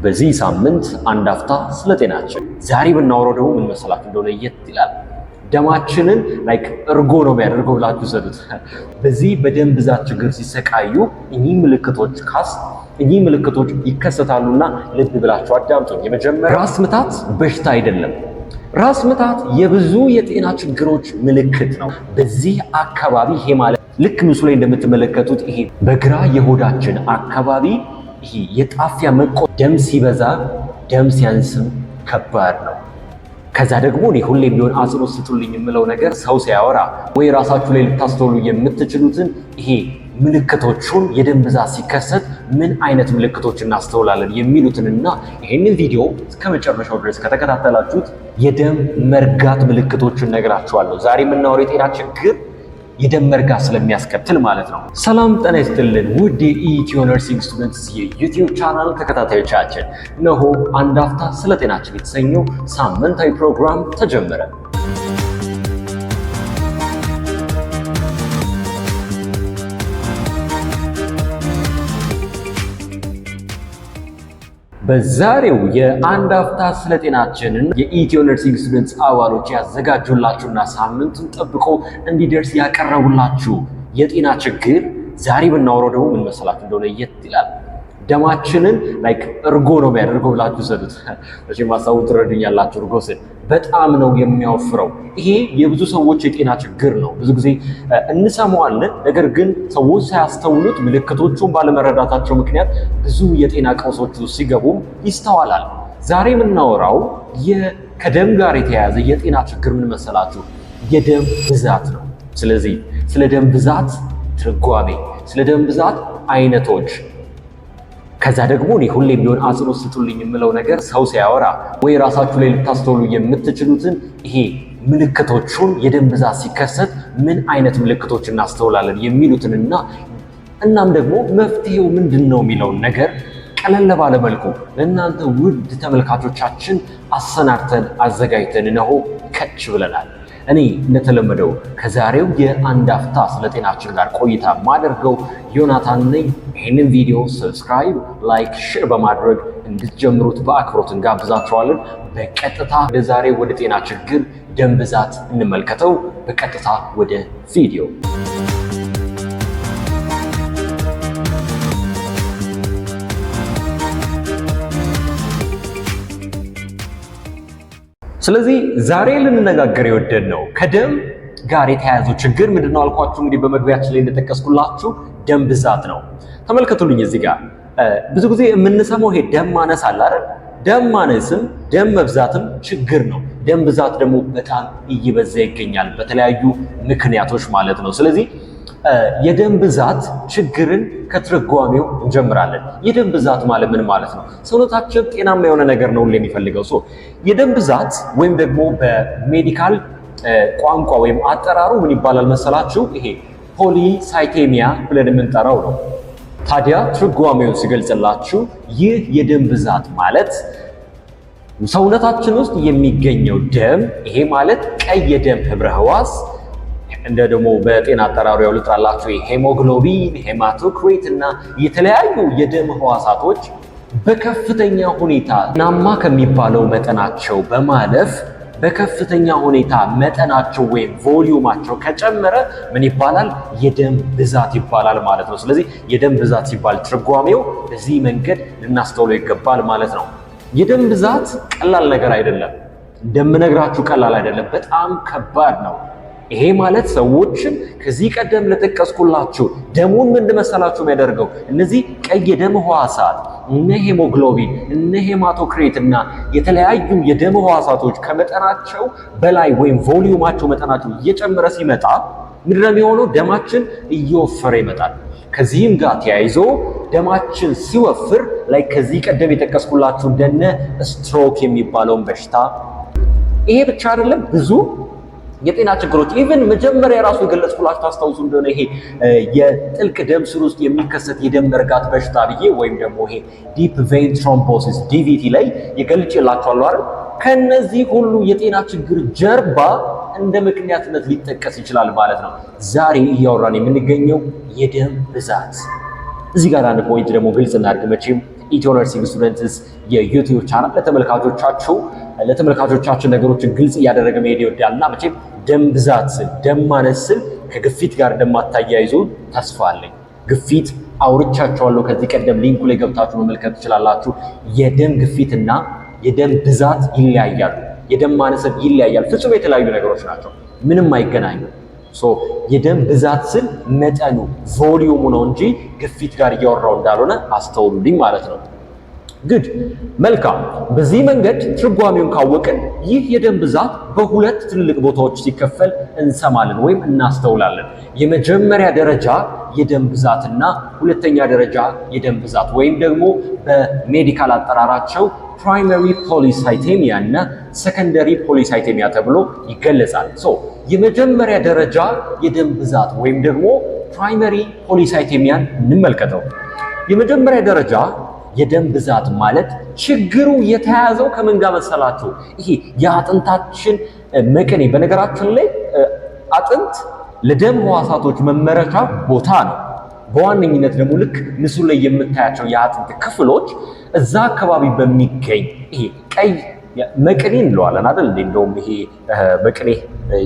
በዚህ ሳምንት አንድ አፍታ ስለ ጤናችን ዛሬ ብናወራው ደግሞ ምን መሰላችሁ እንደሆነ ለየት ይላል። ደማችንን እርጎ ነው የሚያደርገው ብላችሁ ሰዱት። በዚህ በደም ብዛት ችግር ሲሰቃዩ እኚህ ምልክቶች ይከሰታሉና ልብ ብላችሁ አዳምጡኝ። የመጀመሪያ ራስ ምታት በሽታ አይደለም። ራስ ምታት የብዙ የጤና ችግሮች ምልክት ነው። በዚህ አካባቢ ይሄ ማለት ልክ ምስሉ ላይ እንደምትመለከቱት ይሄ በግራ የሆዳችን አካባቢ ይሄ የጣፊያ ደም ሲበዛ ደም ሲያንስም ከባድ ነው። ከዛ ደግሞ እኔ ሁሌም ቢሆን አጽንኦት ስጡልኝ የምለው ነገር ሰው ሲያወራ ወይ ራሳችሁ ላይ ልታስተውሉ የምትችሉትን ይሄ ምልክቶቹን የደም ብዛት ሲከሰት ምን አይነት ምልክቶች እናስተውላለን የሚሉትንና ይሄንን ቪዲዮ እስከ መጨረሻው ድረስ ከተከታተላችሁት የደም መርጋት ምልክቶችን ነግራችኋለሁ። ዛሬ የምናወራው የጤና ችግር የደም መርጋት ስለሚያስከትል ማለት ነው። ሰላም ጤና ይስጥልን ውድ የኢትዮ ነርሲንግ ስቱደንትስ የዩቲዩብ ቻናል ተከታታዮቻችን፣ እነሆ አንድ አፍታ ስለ ጤናችን የተሰኘው ሳምንታዊ ፕሮግራም ተጀመረ። በዛሬው የአንድ አፍታ ስለ ጤናችንን የኢትዮ ነርሲንግ ስቱደንትስ አባሎች ያዘጋጁላችሁና ሳምንቱን ጠብቆ እንዲደርስ ያቀረቡላችሁ የጤና ችግር ዛሬ ብናወራው ደግሞ ምን መሰላችሁ እንደሆነ ለየት ይላል። ደማችንን እርጎ ነው የሚያደርገው ብላችሁ ሰዱት። እሺ ማሳው ትረዱኛላችሁ። እርጎ ስል በጣም ነው የሚያወፍረው። ይሄ የብዙ ሰዎች የጤና ችግር ነው። ብዙ ጊዜ እንሰማዋለን፣ ነገር ግን ሰዎች ሳያስተውሉት ምልክቶቹን ባለመረዳታቸው ምክንያት ብዙ የጤና ቀውሶች ሲገቡም ይስተዋላል። ዛሬ የምናወራው ከደም ጋር የተያያዘ የጤና ችግር ምን መሰላችሁ? የደም ብዛት ነው። ስለዚህ ስለ ደም ብዛት ትርጓሜ፣ ስለ ደም ብዛት አይነቶች፣ ከዛ ደግሞ እኔ ሁሌም ቢሆን አጽንኦት ስጡልኝ የምለው ነገር ሰው ሲያወራ ወይ ራሳችሁ ላይ ልታስተውሉ የምትችሉትን ይሄ ምልክቶቹን የደም ብዛት ሲከሰት ምን አይነት ምልክቶች እናስተውላለን የሚሉትንና እናም ደግሞ መፍትሄው ምንድን ነው የሚለውን ነገር ቀለል ባለ መልኩ ለእናንተ ውድ ተመልካቾቻችን አሰናድተን አዘጋጅተን እነሆ ከች ብለናል። እኔ እንደተለመደው ከዛሬው የአንድ አፍታ ስለ ጤናችን ጋር ቆይታ ማደርገው ዮናታን ነኝ። ይህንን ቪዲዮ ሰብስክራይብ፣ ላይክ፣ ሼር በማድረግ እንድትጀምሩት በአክብሮት እንጋብዛችኋለን። በቀጥታ ወደ ዛሬው ወደ ጤና ችግር ደም ብዛት እንመልከተው። በቀጥታ ወደ ቪዲዮ። ስለዚህ ዛሬ ልንነጋገር የወደድነው ከደም ጋር የተያያዘው ችግር ምንድነው አልኳችሁ። እንግዲህ በመግቢያችን ላይ እንደጠቀስኩላችሁ ደም ብዛት ነው። ተመልከቱልኝ እዚህ ጋር ብዙ ጊዜ የምንሰማው ይሄ ደም ማነስ አለ አይደል? ደም ማነስም ደም መብዛትም ችግር ነው። ደም ብዛት ደግሞ በጣም እየበዛ ይገኛል በተለያዩ ምክንያቶች ማለት ነው። ስለዚህ የደም ብዛት ችግርን ከትርጓሜው እንጀምራለን። የደም ብዛት ማለት ምን ማለት ነው? ሰውነታችን ጤናማ የሆነ ነገር ነው የሚፈልገው። የደም ብዛት ወይም ደግሞ በሜዲካል ቋንቋ ወይም አጠራሩ ምን ይባላል መሰላችሁ? ይሄ ፖሊሳይቴሚያ ብለን የምንጠራው ነው። ታዲያ ትርጓሜውን ሲገልጽላችሁ ይህ የደም ብዛት ማለት ሰውነታችን ውስጥ የሚገኘው ደም፣ ይሄ ማለት ቀይ የደም ህብረ ህዋስ እንደ ደግሞ በጤና አጠራሩ ያው ልጥራላችሁ ሄሞግሎቢን፣ ሄማቶክሪት እና የተለያዩ የደም ህዋሳቶች በከፍተኛ ሁኔታ ጤናማ ከሚባለው መጠናቸው በማለፍ በከፍተኛ ሁኔታ መጠናቸው ወይም ቮሊዩማቸው ከጨመረ ምን ይባላል? የደም ብዛት ይባላል ማለት ነው። ስለዚህ የደም ብዛት ሲባል ትርጓሜው በዚህ መንገድ ልናስተውለው ይገባል ማለት ነው። የደም ብዛት ቀላል ነገር አይደለም። እንደምነግራችሁ ቀላል አይደለም፣ በጣም ከባድ ነው። ይሄ ማለት ሰዎችን ከዚህ ቀደም ለጠቀስኩላችሁ ደሙን ምን መሰላችሁ የሚያደርገው እነዚህ ቀይ የደም ህዋሳት እነ ሄሞግሎቢን እነ ሄማቶክሪት እና የተለያዩ የደም ህዋሳቶች ከመጠናቸው በላይ ወይም ቮሊዩማቸው መጠናቸው እየጨመረ ሲመጣ ምንድን ነው የሚሆነው? ደማችን እየወፈረ ይመጣል። ከዚህም ጋር ተያይዞ ደማችን ሲወፍር ከዚህ ቀደም የጠቀስኩላችሁ እንደነ ስትሮክ የሚባለውን በሽታ፣ ይሄ ብቻ አይደለም ብዙ የጤና ችግሮች ኢቭን መጀመሪያ ራሱ የገለጽኩላችሁ ታስታውሱ እንደሆነ ይሄ የጥልቅ ደም ስር ውስጥ የሚከሰት የደም መርጋት በሽታ ብዬ ወይም ደግሞ ይሄ ዲፕ ቬን ትሮምቦሲስ ዲቪቲ ላይ የገልጬላችኋለሁ አይደል? ከነዚህ ሁሉ የጤና ችግር ጀርባ እንደ ምክንያትነት ሊጠቀስ ይችላል ማለት ነው። ዛሬ እያወራን የምንገኘው የደም ብዛት። እዚህ ጋር አንድ ፖይንት ደግሞ ግልጽ እናድርግ። መቼም ኢትዮ ነርሲንግ ስቱደንትስ የዩቲዩብ ቻናል ለተመልካቾቻችን ነገሮችን ግልጽ እያደረገ መሄድ ይወዳልና መቼም ደም ብዛት ስል ደም ማነስ ስል ከግፊት ጋር እንደማታያይዙ ተስፋ አለኝ። ግፊት አውርቻቸዋለሁ ከዚህ ቀደም ሊንኩ ላይ ገብታችሁ መመልከት ትችላላችሁ። የደም ግፊትና የደም ብዛት ይለያያሉ። የደም ማነስም ይለያያል። ፍጹም የተለያዩ ነገሮች ናቸው። ምንም አይገናኙም። የደም ብዛት ስል መጠኑ ቮሊዩሙ ነው እንጂ ግፊት ጋር እያወራው እንዳልሆነ አስተውሉልኝ ማለት ነው። ግድ መልካም። በዚህ መንገድ ትርጓሜውን ካወቅን ይህ የደም ብዛት በሁለት ትልልቅ ቦታዎች ሲከፈል እንሰማለን ወይም እናስተውላለን። የመጀመሪያ ደረጃ የደም ብዛትና ሁለተኛ ደረጃ የደም ብዛት ወይም ደግሞ በሜዲካል አጠራራቸው ፕራይመሪ ፖሊሳይቴሚያ እና ሰከንደሪ ፖሊሳይቴሚያ ተብሎ ይገለጻል። የመጀመሪያ ደረጃ የደም ብዛት ወይም ደግሞ ፕራይመሪ ፖሊሳይቴሚያን እንመልከተው። የመጀመሪያ ደረጃ የደም ብዛት ማለት ችግሩ የተያዘው ከምን ጋር መሰላችሁ? ይሄ የአጥንታችን መቅኔ። በነገራችን ላይ አጥንት ለደም ህዋሳቶች መመረቻ ቦታ ነው። በዋነኝነት ደግሞ ልክ ምስሉ ላይ የምታያቸው የአጥንት ክፍሎች እዛ አካባቢ በሚገኝ ይሄ ቀይ መቅኔ እንለዋለን አይደል? እንደውም ይሄ መቅኔ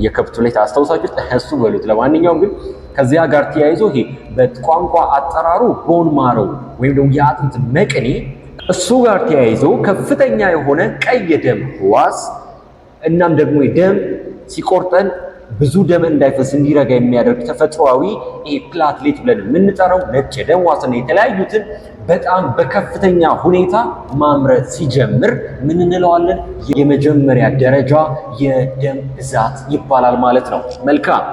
የከብቱ ላይ ታስታውሳችሁት እሱ በሉት። ለማንኛውም ግን ከዚያ ጋር ተያይዞ ይሄ በቋንቋ አጠራሩ ቦን ማሮ ወይም ደግሞ የአጥንት መቅኔ እሱ ጋር ተያይዞ ከፍተኛ የሆነ ቀይ የደም ህዋስ እናም ደግሞ ደም ሲቆርጠን ብዙ ደም እንዳይፈስ እንዲረጋ የሚያደርግ ተፈጥሯዊ ይሄ ፕላትሌት ብለን የምንጠራው ነጭ የደም ህዋስና የተለያዩትን በጣም በከፍተኛ ሁኔታ ማምረት ሲጀምር ምን እንለዋለን? የመጀመሪያ ደረጃ የደም ብዛት ይባላል ማለት ነው። መልካም።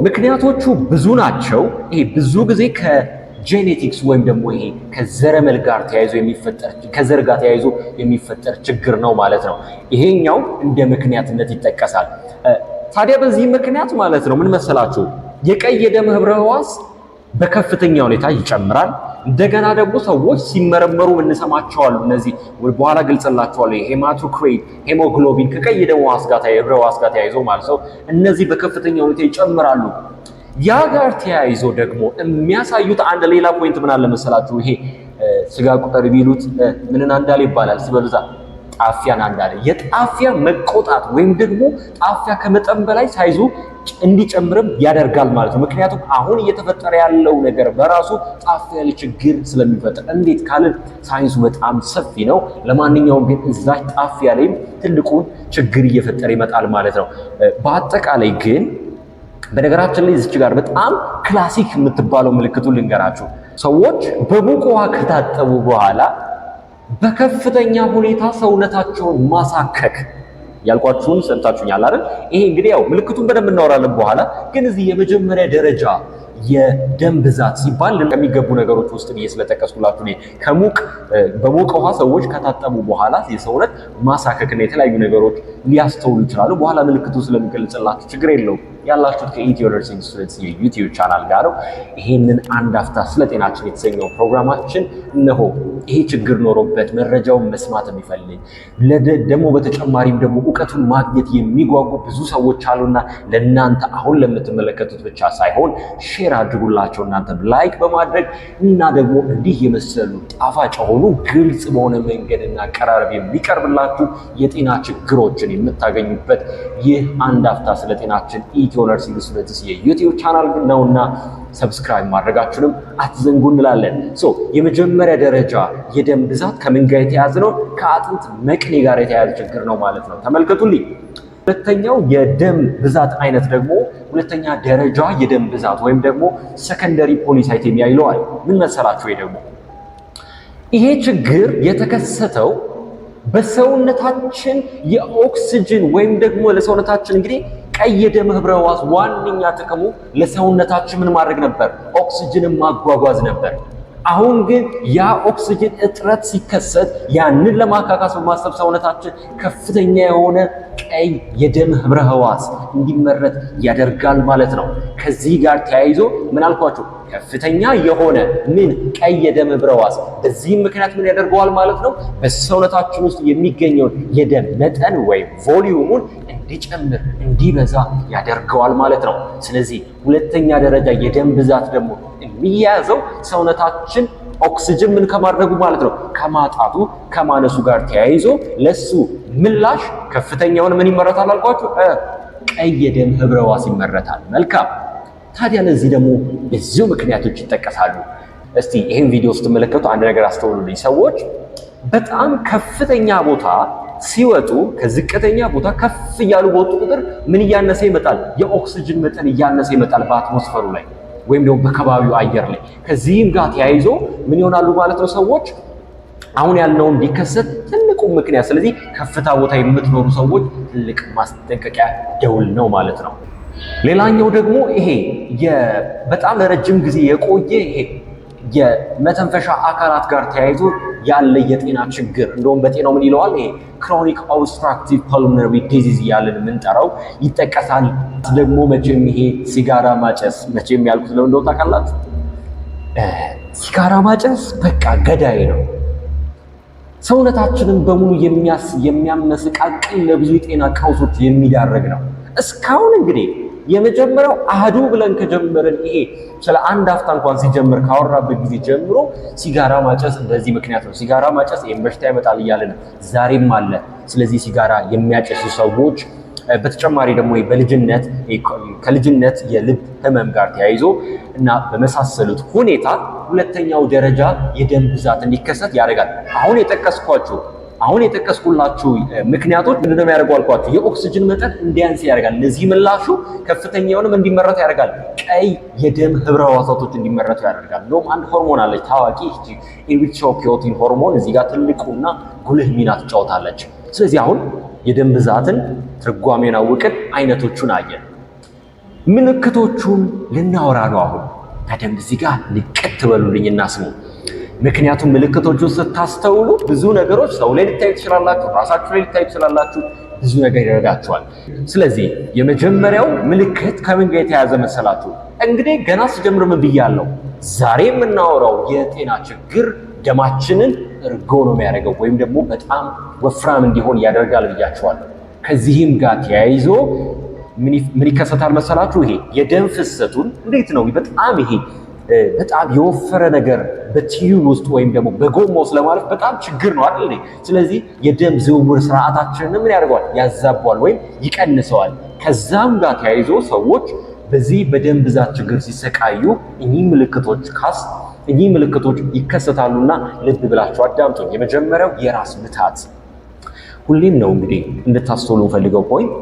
ምክንያቶቹ ብዙ ናቸው። ይሄ ብዙ ጊዜ ከጄኔቲክስ ወይም ደግሞ ይሄ ከዘረመል ጋር ተያይዞ የሚፈጠር ችግር ነው ማለት ነው። ይሄኛው እንደ ምክንያትነት ይጠቀሳል። ታዲያ በዚህ ምክንያት ማለት ነው ምን መሰላችሁ? የቀይ የደም ህብረ ህዋስ በከፍተኛ ሁኔታ ይጨምራል። እንደገና ደግሞ ሰዎች ሲመረመሩ እንሰማቸዋል። እነዚህ በኋላ ገልጽላቸዋለሁ። ሄማቶክሪት፣ ሄሞግሎቢን ከቀይ የደም ህዋስ ጋር ህብረ ህዋስ ጋር ተያይዞ ማለት ነው እነዚህ በከፍተኛ ሁኔታ ይጨምራሉ። ያ ጋር ተያይዞ ደግሞ የሚያሳዩት አንድ ሌላ ፖይንት ምን አለ መሰላችሁ? ይሄ ስጋ ቁጥር ቢሉት ምንን አንዳለ ይባላል ሲበሉዛ ጣፊያን አንዳለ። የጣፊያ መቆጣት ወይም ደግሞ ጣፊያ ከመጠን በላይ ሳይዙ እንዲጨምርም ያደርጋል ማለት ነው። ምክንያቱም አሁን እየተፈጠረ ያለው ነገር በራሱ ጣፊያ ላይ ችግር ስለሚፈጥር፣ እንዴት ካልን ሳይንሱ በጣም ሰፊ ነው። ለማንኛውም ግን እዛች ጣፊያ ላይም ትልቁን ችግር እየፈጠረ ይመጣል ማለት ነው። በአጠቃላይ ግን በነገራችን ላይ እዚች ጋር በጣም ክላሲክ የምትባለው ምልክቱን ልንገራችሁ። ሰዎች በሙቅ ውሃ ከታጠቡ በኋላ በከፍተኛ ሁኔታ ሰውነታቸውን ማሳከክ ያልኳችሁን ሰምታችሁኛል አይደል? ይሄ እንግዲህ ያው ምልክቱን በደንብ እናወራለን በኋላ። ግን እዚህ የመጀመሪያ ደረጃ የደም ብዛት ሲባል ከሚገቡ ነገሮች ውስጥ ብዬ ስለጠቀስኩላችሁ በሞቀ ውሃ ሰዎች ከታጠቡ በኋላ የሰውነት ማሳከክና የተለያዩ ነገሮች ሊያስተውሉ ይችላሉ። በኋላ ምልክቱ ስለሚገልጽላችሁ ችግር የለውም። ያላችሁት ከኢትዮ ነርሲንግ ስቱደንትስ የዩቲዩብ ቻናል ጋር ነው። ይሄንን አንድ አፍታ ስለ ጤናችን የተሰኘው ፕሮግራማችን እነሆ። ይሄ ችግር ኖሮበት መረጃውን መስማት የሚፈልግ ደግሞ በተጨማሪም ደግሞ እውቀቱን ማግኘት የሚጓጉ ብዙ ሰዎች አሉና ለእናንተ አሁን ለምትመለከቱት ብቻ ሳይሆን ሼር አድርጉላቸው። እናንተ ላይክ በማድረግ እና ደግሞ እንዲህ የመሰሉ ጣፋጭ የሆኑ ግልጽ በሆነ መንገድና አቀራረብ የሚቀርብላችሁ የጤና ችግሮችን የምታገኙበት ይህ አንድ አፍታ ስለ ጤናችን ኢትዮ ነርሲንግ ስቱደንትስ የዩቲዩብ ቻናል ነውና ሰብስክራይብ ማድረጋችሁንም አትዘንጉ እንላለን። የመጀመሪያ ደረጃ የደም ብዛት ከምን ጋር የተያያዘ ነው? ከአጥንት መቅኔ ጋር የተያያዘ ችግር ነው ማለት ነው። ተመልከቱልኝ። ሁለተኛው የደም ብዛት አይነት ደግሞ ሁለተኛ ደረጃ የደም ብዛት ወይም ደግሞ ሰከንደሪ ፖሊሳይቴሚያ ይለዋል። ምን መሰላችሁ? ይሄ ችግር የተከሰተው በሰውነታችን የኦክሲጅን ወይም ደግሞ ለሰውነታችን እንግዲህ ቀይ የደም ህብረ ህዋስ ዋነኛ ጥቅሙ ለሰውነታችን ምን ማድረግ ነበር? ኦክሲጅንን ማጓጓዝ ነበር። አሁን ግን ያ ኦክሲጅን እጥረት ሲከሰት ያንን ለማካካስ በማሰብ ሰውነታችን ከፍተኛ የሆነ ቀይ የደም ህብረ ህዋስ እንዲመረት ያደርጋል ማለት ነው። ከዚህ ጋር ተያይዞ ምን አልኳችሁ? ከፍተኛ የሆነ ቀይ የደም ህብረ ህዋስ በዚህ ምክንያት ምን ያደርገዋል ማለት ነው? በሰውነታችን ውስጥ የሚገኘውን የደም መጠን ወይም ቮሊዩሙን እንዲጨምር እንዲበዛ ያደርገዋል ማለት ነው። ስለዚህ ሁለተኛ ደረጃ የደም ብዛት ደግሞ የሚያዘው ሰውነታችን ኦክሲጅን ምን ከማድረጉ ማለት ነው ከማጣቱ ከማነሱ ጋር ተያይዞ ለሱ ምላሽ ከፍተኛውን ምን ይመረታል አልኳችሁ? ቀይ የደም ህብረ ሕዋስ ይመረታል። መልካም። ታዲያ ለዚህ ደግሞ ብዙ ምክንያቶች ይጠቀሳሉ። እስቲ ይሄን ቪዲዮ ስትመለከቱ አንድ ነገር አስተውሉልኝ። ሰዎች በጣም ከፍተኛ ቦታ ሲወጡ ከዝቅተኛ ቦታ ከፍ እያሉ በወጡ ቁጥር ምን እያነሰ ይመጣል? የኦክሲጅን መጠን እያነሰ ይመጣል በአትሞስፈሩ ላይ ወይም ደግሞ በከባቢው አየር ላይ። ከዚህም ጋር ተያይዞ ምን ይሆናሉ ማለት ነው ሰዎች አሁን ያልነው እንዲከሰት ትልቁ ምክንያት። ስለዚህ ከፍታ ቦታ የምትኖሩ ሰዎች ትልቅ ማስጠንቀቂያ ደውል ነው ማለት ነው። ሌላኛው ደግሞ ይሄ በጣም ለረጅም ጊዜ የቆየ ይሄ የመተንፈሻ አካላት ጋር ተያይዞ ያለ የጤና ችግር እንደውም በጤናው ምን ይለዋል? ይሄ ክሮኒክ ኦብስትራክቲቭ ፐልሞናሪ ዲዚዝ እያልን የምንጠራው ይጠቀሳል። ደግሞ መቼም ይሄ ሲጋራ ማጨስ መቼም ያልኩት ለምን እንደው ታውቃላችሁ? ሲጋራ ማጨስ በቃ ገዳይ ነው። ሰውነታችንን በሙሉ የሚያመስቃቅል ለብዙ የጤና ቀውሶች የሚዳረግ ነው። እስካሁን እንግዲህ የመጀመሪያው አህዱ ብለን ከጀመርን ይሄ ስለ አንድ አፍታ እንኳን ሲጀምር ካወራበት ጊዜ ጀምሮ ሲጋራ ማጨስ በዚህ ምክንያት ነው፣ ሲጋራ ማጨስ ይሄን በሽታ ያመጣል እያልን ዛሬም አለ። ስለዚህ ሲጋራ የሚያጨሱ ሰዎች በተጨማሪ ደግሞ ከልጅነት የልብ ህመም ጋር ተያይዞ እና በመሳሰሉት ሁኔታ ሁለተኛው ደረጃ የደም ብዛት እንዲከሰት ያደርጋል። አሁን የጠቀስኩላችሁ ምክንያቶች ምንድነው የሚያደርጉ አልኳችሁ? የኦክሲጅን መጠን እንዲያንስ ያደርጋል። ለዚህ ምላሹ ከፍተኛውንም እንዲመረት ያደርጋል። ቀይ የደም ህብረ ሕዋሳቶች እንዲመረቱ ያደርጋል። እንደውም አንድ ሆርሞን አለች ታዋቂ ኢሪትሮፖየቲን ሆርሞን እዚህ ጋር ትልቁና ጉልህ ሚና ትጫወታለች። ስለዚህ አሁን የደም ብዛትን ትርጓሜን አውቅን፣ አይነቶቹን አየን፣ ምልክቶቹን ልናወራ ነው። አሁን በደንብ እዚህ ጋር ንቅት በሉልኝና ስሙ። ምክንያቱም ምልክቶቹን ስታስተውሉ ብዙ ነገሮች ሰው ላይ ልታዩ ትችላላችሁ፣ ራሳችሁ ላይ ልታዩ ትችላላችሁ፣ ብዙ ነገር ይረዳችኋል። ስለዚህ የመጀመሪያው ምልክት ከምን ጋር የተያዘ መሰላችሁ? እንግዲህ ገና ስጀምር ምን ብያለሁ? ዛሬ የምናወራው የጤና ችግር ደማችንን እርጎ ነው የሚያደርገው ወይም ደግሞ በጣም ወፍራም እንዲሆን ያደርጋል ብያችኋለሁ። ከዚህም ጋር ተያይዞ ምን ይከሰታል መሰላችሁ? ይሄ የደም ፍሰቱን እንዴት ነው በጣም የወፈረ ነገር በቲዩብ ውስጥ ወይም ደግሞ በጎማ ውስጥ ለማለፍ በጣም ችግር ነው አይደል? ስለዚህ የደም ዝውውር ስርዓታችንን ምን ያደርገዋል? ያዛቧል ወይም ይቀንሰዋል። ከዛም ጋር ተያይዞ ሰዎች በዚህ በደም ብዛት ችግር ሲሰቃዩ እኚህ ምልክቶች ይከሰታሉና ልብ ብላችሁ አዳምጡኝ። የመጀመሪያው የራስ ምታት። ሁሌም ነው እንግዲህ እንድታስተውሉ ፈልገው ፖይንት፣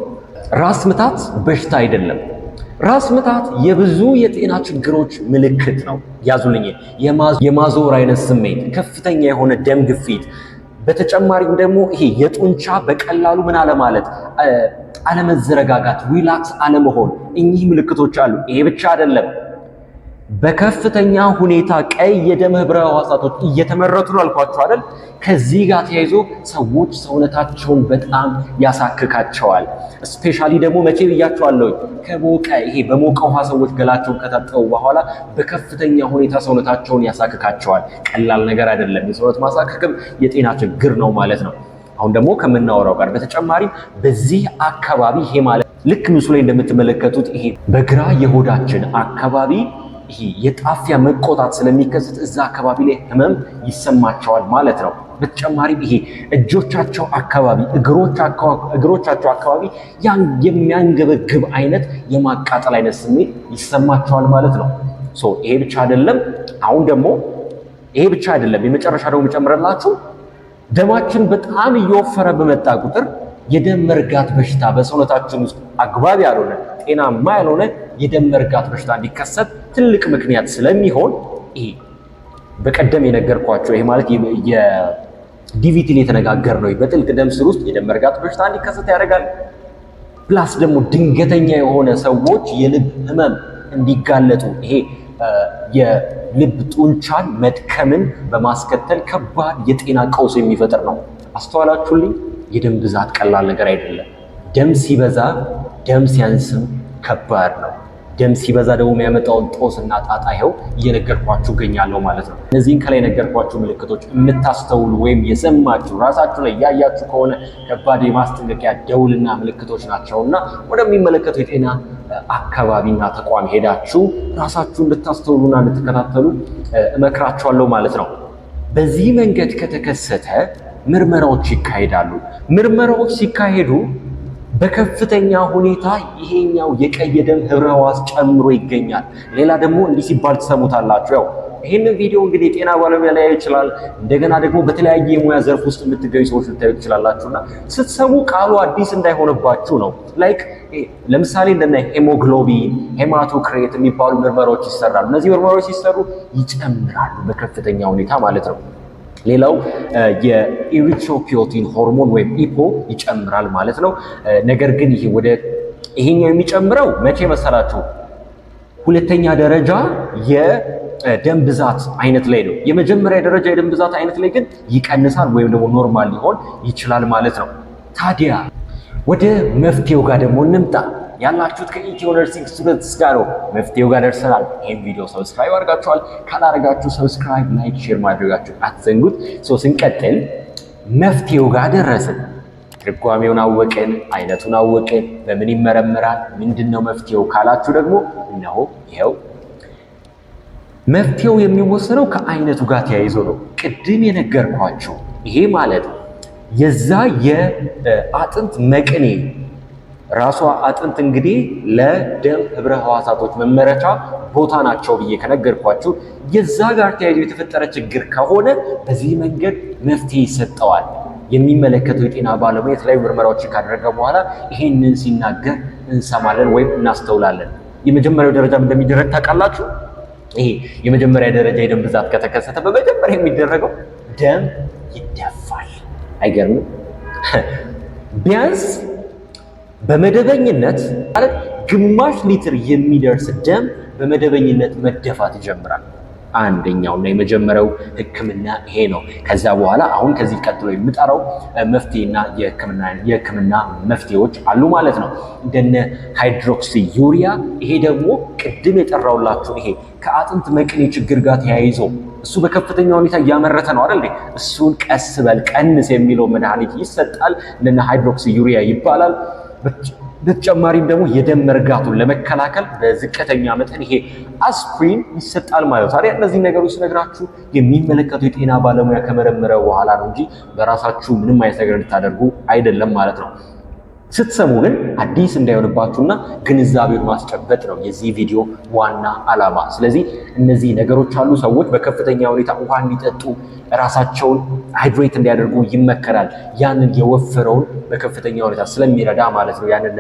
ራስ ምታት በሽታ አይደለም። ራስ ምታት የብዙ የጤና ችግሮች ምልክት ነው። ያዙልኝ። የማዞር አይነት ስሜት፣ ከፍተኛ የሆነ ደም ግፊት፣ በተጨማሪም ደግሞ ይሄ የጡንቻ በቀላሉ ምን አለማለት፣ አለመዘረጋጋት፣ ሪላክስ አለመሆን፣ እኚህ ምልክቶች አሉ። ይሄ ብቻ አይደለም። በከፍተኛ ሁኔታ ቀይ የደም ህብረ ሕዋሳቶች እየተመረቱ ነው አልኳቸው አይደል? ከዚህ ጋር ተያይዞ ሰዎች ሰውነታቸውን በጣም ያሳክካቸዋል። ስፔሻሊ ደግሞ መቼ ብያቸዋለሁ? በሞቀ ውሃ ሰዎች ገላቸውን ከታጠቡ በኋላ በከፍተኛ ሁኔታ ሰውነታቸውን ያሳክካቸዋል። ቀላል ነገር አይደለም። የሰውነት ማሳከክም የጤና ችግር ነው ማለት ነው። አሁን ደግሞ ከምናወራው ጋር በተጨማሪ በዚህ አካባቢ ይሄ ማለት ልክ ምስሉ ላይ እንደምትመለከቱት ይሄ በግራ የሆዳችን አካባቢ ይሄ የጣፊያ መቆጣት ስለሚከሰት እዛ አካባቢ ላይ ህመም ይሰማቸዋል ማለት ነው። በተጨማሪም ይሄ እጆቻቸው አካባቢ፣ እግሮቻቸው አካባቢ የሚያንገበግብ አይነት የማቃጠል አይነት ስሜት ይሰማቸዋል ማለት ነው። ይሄ ብቻ አይደለም። የመጨረሻ ደግሞ የምጨምርላችሁ ደማችን በጣም እየወፈረ በመጣ ቁጥር የደም መርጋት በሽታ በሰውነታችን ውስጥ አግባብ ያልሆነ ጤናማ ያልሆነ የደም መርጋት በሽታ እንዲከሰት ትልቅ ምክንያት ስለሚሆን ይሄ በቀደም የነገርኳቸው ይሄ ማለት የዲቪቲ ላይ የተነጋገር ነው። በጥልቅ ደም ስር ውስጥ የደም መርጋት በሽታ እንዲከሰት ያደርጋል። ፕላስ ደግሞ ድንገተኛ የሆነ ሰዎች የልብ ህመም እንዲጋለጡ ይሄ የልብ ጡንቻን መድከምን በማስከተል ከባድ የጤና ቀውስ የሚፈጥር ነው። አስተዋላችሁልኝ? የደም ብዛት ቀላል ነገር አይደለም። ደም ሲበዛ ደም ሲያንስም ከባድ ነው። ደም ሲበዛ ደግሞ የሚያመጣውን ጦስና ጣጣ ይኸው እየነገርኳችሁ እገኛለሁ ማለት ነው። እነዚህን ከላይ የነገርኳችሁ ምልክቶች የምታስተውሉ ወይም የሰማችሁ ራሳችሁ ላይ ያያችሁ ከሆነ ከባድ የማስጠንቀቂያ ደውልና ምልክቶች ናቸውና ወደሚመለከተው የጤና አካባቢና ተቋም ሄዳችሁ ራሳችሁ እንድታስተውሉና እንድትከታተሉ እመክራችኋለሁ ማለት ነው። በዚህ መንገድ ከተከሰተ ምርመራዎች ይካሄዳሉ። ምርመራዎች ሲካሄዱ በከፍተኛ ሁኔታ ይሄኛው የቀይ ደም ህብረ ሕዋስ ጨምሮ ይገኛል። ሌላ ደግሞ እንዲህ ሲባል ትሰሙታላችሁ። ያው ይህንን ቪዲዮ እንግዲህ የጤና ባለሙያ ላይ ይችላል፣ እንደገና ደግሞ በተለያየ የሙያ ዘርፍ ውስጥ የምትገኙ ሰዎች ልታዩ ትችላላችሁና ስትሰሙ ቃሉ አዲስ እንዳይሆንባችሁ ነው። ላይክ ለምሳሌ እንደነ ሄሞግሎቢን፣ ሄማቶክሬት የሚባሉ ምርመራዎች ይሰራሉ። እነዚህ ምርመራዎች ሲሰሩ ይጨምራሉ በከፍተኛ ሁኔታ ማለት ነው። ሌላው የኢሪትሮፖየቲን ሆርሞን ወይም ኢፖ ይጨምራል ማለት ነው። ነገር ግን ይሄኛው የሚጨምረው መቼ መሰላችሁ? ሁለተኛ ደረጃ የደም ብዛት አይነት ላይ ነው። የመጀመሪያ ደረጃ የደም ብዛት አይነት ላይ ግን ይቀንሳል ወይም ደግሞ ኖርማል ሊሆን ይችላል ማለት ነው። ታዲያ ወደ መፍትሄው ጋር ደግሞ እንምጣ። ያላችሁት ከኢትዮ ነርሲንግ ስቱደንትስ ጋር ነው። መፍትሄው ጋር ደርሰናል። ይህን ቪዲዮ ሰብስክራይብ አድርጋችኋል። ካላደረጋችሁ ሰብስክራይብ፣ ላይክ፣ ሼር ማድረጋችሁ አትዘንጉት። ስንቀጥል መፍትሄው ጋር ደረስን። ትርጓሜውን አወቅን፣ አይነቱን አወቅን፣ በምን ይመረመራል፣ ምንድነው መፍትሄው ካላችሁ ደግሞ እነሆ ይኸው። መፍትሄው የሚወሰነው ከአይነቱ ጋር ተያይዞ ነው። ቅድም የነገርኳችሁ ይሄ ማለት የዛ የአጥንት መቅኔ ራሷ አጥንት እንግዲህ ለደም ህብረ ሕዋሳቶች መመረቻ ቦታ ናቸው ብዬ ከነገርኳችሁ የዛ ጋር ተያይዞ የተፈጠረ ችግር ከሆነ በዚህ መንገድ መፍትሄ ይሰጠዋል። የሚመለከተው የጤና ባለሙያ የተለያዩ ምርመራዎችን ካደረገ በኋላ ይሄንን ሲናገር እንሰማለን ወይም እናስተውላለን። የመጀመሪያው ደረጃ እንደሚደረግ ታውቃላችሁ። ይሄ የመጀመሪያ ደረጃ የደም ብዛት ከተከሰተ በመጀመሪያ የሚደረገው ደም ይደፋል። አይገርምም? ቢያንስ በመደበኝነት ማለት ግማሽ ሊትር የሚደርስ ደም በመደበኝነት መደፋት ይጀምራል። አንደኛውና የመጀመሪያው ሕክምና ይሄ ነው። ከዛ በኋላ አሁን ከዚህ ቀጥሎ የምጠራው መፍትሄና የሕክምና መፍትሄዎች አሉ ማለት ነው። እንደነ ሃይድሮክሲ ዩሪያ። ይሄ ደግሞ ቅድም የጠራውላችሁ ይሄ ከአጥንት መቅኔ ችግር ጋር ተያይዞ እሱ በከፍተኛ ሁኔታ እያመረተ ነው አይደል? እሱን ቀስ በል ቀንስ የሚለው መድኃኒት ይሰጣል። እንደነ ሃይድሮክሲ ዩሪያ ይባላል። በተጨማሪም ደግሞ የደም መርጋቱን ለመከላከል በዝቅተኛ መጠን ይሄ አስፕሪን ይሰጣል ማለት ነው። ታዲያ እነዚህ ነገሮች ስነግራችሁ የሚመለከቱ የጤና ባለሙያ ከመረመረ በኋላ ነው እንጂ በራሳችሁ ምንም አይነት ነገር እንድታደርጉ አይደለም ማለት ነው። ስትሰሙ ግን አዲስ እንዳይሆንባችሁና ግንዛቤውን ማስጨበጥ ነው የዚህ ቪዲዮ ዋና ዓላማ። ስለዚህ እነዚህ ነገሮች አሉ። ሰዎች በከፍተኛ ሁኔታ ውሃ እንዲጠጡ፣ ራሳቸውን ሃይድሬት እንዲያደርጉ ይመከራል። ያንን የወፈረውን በከፍተኛ ሁኔታ ስለሚረዳ ማለት ነው፣ ያንን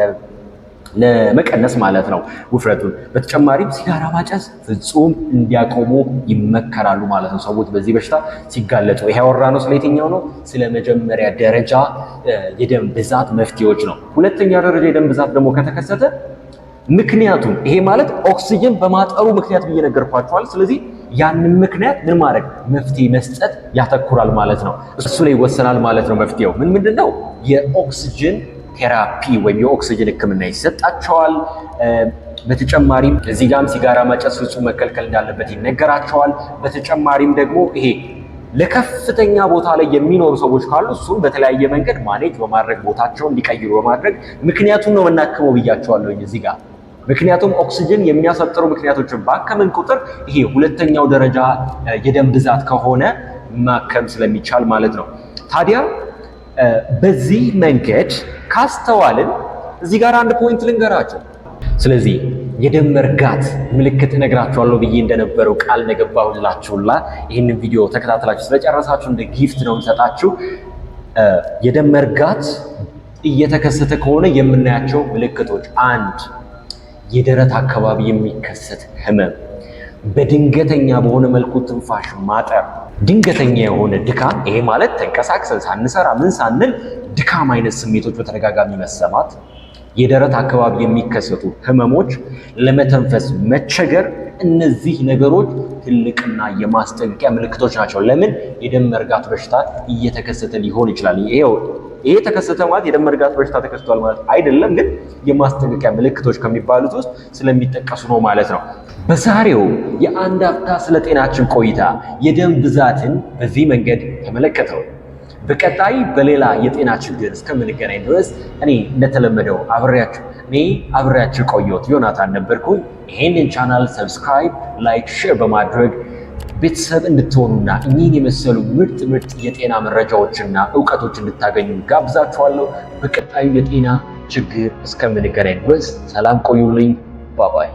ለመቀነስ ማለት ነው ውፍረቱን። በተጨማሪም ሲጋራ ማጨስ ፍጹም እንዲያቆሙ ይመከራሉ ማለት ነው ሰዎች በዚህ በሽታ ሲጋለጡ። ይሄ ያወራነው ስለ የትኛው ነው? ስለ መጀመሪያ ደረጃ የደም ብዛት መፍትሄዎች ነው። ሁለተኛ ደረጃ የደም ብዛት ደግሞ ከተከሰተ ምክንያቱም ይሄ ማለት ኦክሲጅን በማጠሩ ምክንያት ብዬ ነገርኳችኋል። ስለዚህ ያንን ምክንያት ምን ማድረግ መፍትሄ መስጠት ያተኩራል ማለት ነው። እሱ ላይ ይወሰናል ማለት ነው መፍትሄው ምንድነው? የኦክሲጅን ቴራፒ ወይም የኦክሲጅን ሕክምና ይሰጣቸዋል። በተጨማሪም እዚህ ጋርም ሲጋራ ማጨስ ፍጹም መከልከል እንዳለበት ይነገራቸዋል። በተጨማሪም ደግሞ ይሄ ለከፍተኛ ቦታ ላይ የሚኖሩ ሰዎች ካሉ እሱን በተለያየ መንገድ ማኔጅ በማድረግ ቦታቸውን እንዲቀይሩ በማድረግ ምክንያቱም ነው መናከመው ብያቸዋለሁ እዚህ ጋር። ምክንያቱም ኦክሲጅን የሚያሳጥሩ ምክንያቶችን ባከምን ቁጥር ይሄ ሁለተኛው ደረጃ የደም ብዛት ከሆነ ማከም ስለሚቻል ማለት ነው። ታዲያ በዚህ መንገድ ካስተዋልን እዚህ ጋር አንድ ፖይንት ልንገራቸው። ስለዚህ የደም መርጋት ምልክት እነግራችኋለሁ ብዬ እንደነበረው ቃል ነገባሁላችሁላ ይህንን ቪዲዮ ተከታተላችሁ ስለጨረሳችሁ እንደ ጊፍት ነው እንሰጣችሁ። የደም መርጋት እየተከሰተ ከሆነ የምናያቸው ምልክቶች፣ አንድ የደረት አካባቢ የሚከሰት ህመም፣ በድንገተኛ በሆነ መልኩ ትንፋሽ ማጠር፣ ድንገተኛ የሆነ ድካም። ይሄ ማለት ተንቀሳቅሰን ሳንሰራ ምን ሳንል ድካም አይነት ስሜቶች በተደጋጋሚ መሰማት፣ የደረት አካባቢ የሚከሰቱ ህመሞች፣ ለመተንፈስ መቸገር፣ እነዚህ ነገሮች ትልቅና የማስጠንቀቂያ ምልክቶች ናቸው። ለምን የደም መርጋት በሽታ እየተከሰተ ሊሆን ይችላል። ይሄ ተከሰተ ማለት የደም መርጋት በሽታ ተከስቷል ማለት አይደለም፣ ግን የማስጠንቀቂያ ምልክቶች ከሚባሉት ውስጥ ስለሚጠቀሱ ነው ማለት ነው። በዛሬው የአንድ አፍታ ስለ ጤናችን ቆይታ የደም ብዛትን በዚህ መንገድ ተመለከተው። በቀጣይ በሌላ የጤና ችግር እስከምንገናኝ ድረስ እኔ እንደተለመደው አብሬያችሁ ቆየሁት ዮናታን ነበርኩኝ። ይሄንን ቻናል ሰብስክራይብ፣ ላይክ፣ ሼር በማድረግ ቤተሰብ እንድትሆኑና እኚህን የመሰሉ ምርጥ የጤና መረጃዎችና ዕውቀቶች እንድታገኙ ጋብዛችኋለሁ። በቀጣዩ የጤና ችግር እስከምንገናኝ ድረስ ሰላም ቆዩልኝ። ባባይ